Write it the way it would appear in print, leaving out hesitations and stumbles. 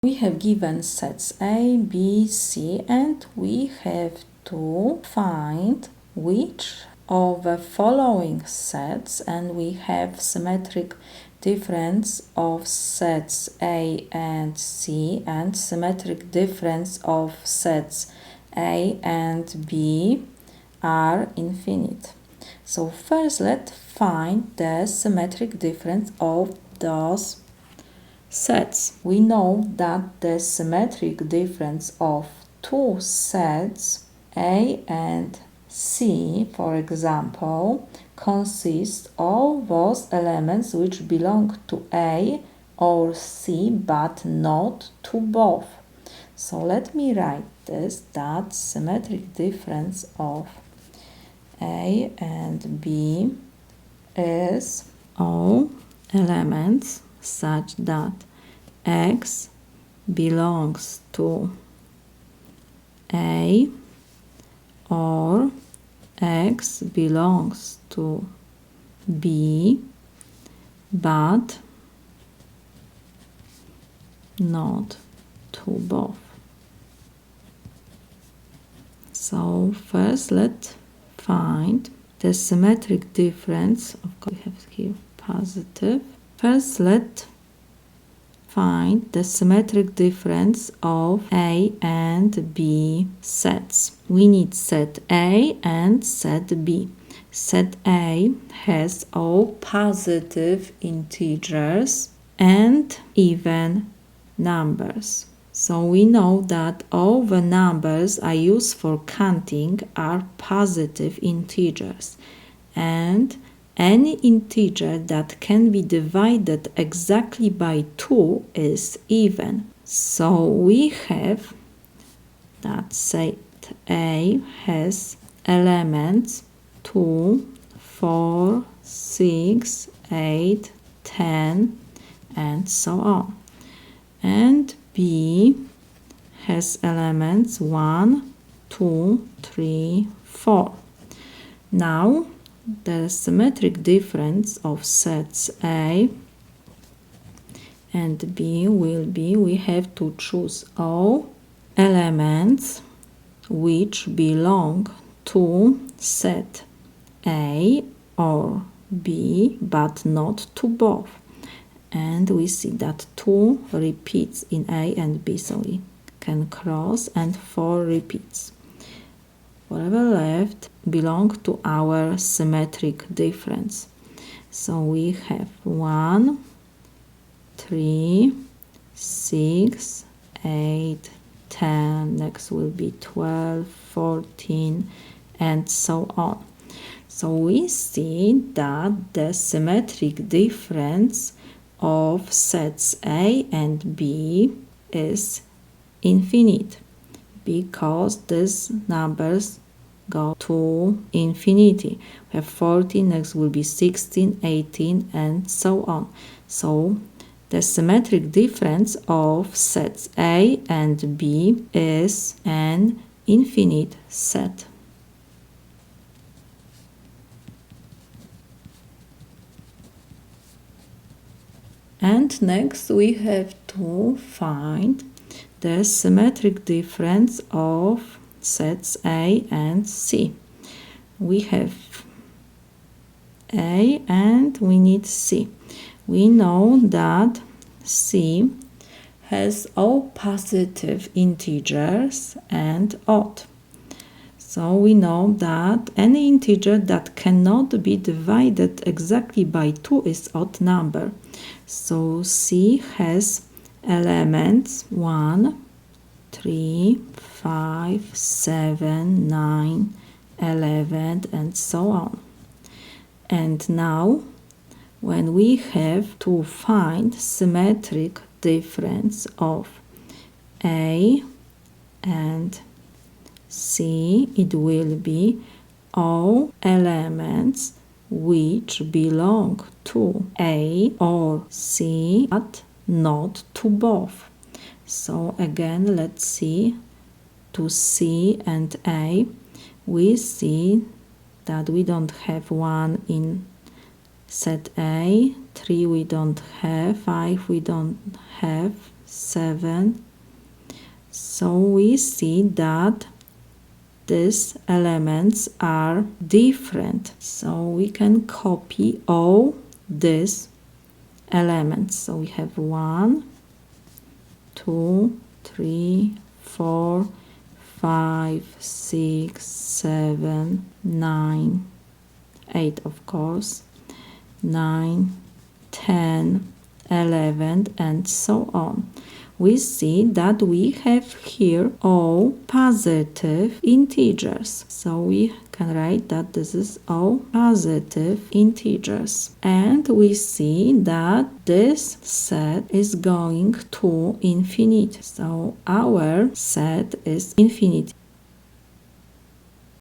We have given sets A, B, C, and we have to find which of the following sets, and we have symmetric difference of sets A and C and symmetric difference of sets A and B are infinite. So first let's find the symmetric difference of those sets. We know that the symmetric difference of two sets A and C, for example, consists of those elements which belong to A or C but not to both. So let me write this, that symmetric difference of A and B is all elements such that X belongs to A or X belongs to B but not to both. So first let's find the symmetric difference. Of course, we have here positive. First, let's find the symmetric difference of A and B sets. We need set A and set B. Set A has all positive integers and even numbers. So we know that all the numbers I use for counting are positive integers, and any integer that can be divided exactly by 2 is even. So we have that set A has elements 2, 4, 6, 8, 10, and so on. And B has elements 1, 2, 3, 4. Now, the symmetric difference of sets A and B will be, we have to choose all elements which belong to set A or B but not to both. And we see that 2 repeats in A and B, so we can cross, and 4 repeats. Whatever left belong to our symmetric difference. So we have 1, 3, 6, 8, 10, next will be 12, 14, and so on. So we see that the symmetric difference of sets A and B is infinite because these numbers go to infinity. We have 14, next will be 16, 18, and so on. So the symmetric difference of sets A and B is an infinite set. And next we have to find the symmetric difference of sets A and C. We have A and we need C. We know that C has all positive integers and odd. So we know that any integer that cannot be divided exactly by 2 is odd number. So C has elements 1, 3, 5, 7, 9, 11, and so on. And now, when we have to find symmetric difference of A and C, it will be all elements which belong to A or C but not to both. So again, let's see, to C and A, we see that we don't have 1 in set A, 3 we don't have, 5 we don't have, 7. So we see that these elements are different. So we can copy all these elements. So we have 1, 2, 3, 4, 5, 6, 7, 9, 8 of course, 9, 10, 11, and so on. We see that we have here all positive integers. So we can write that this is all positive integers. And we see that this set is going to infinity. So our set is infinity.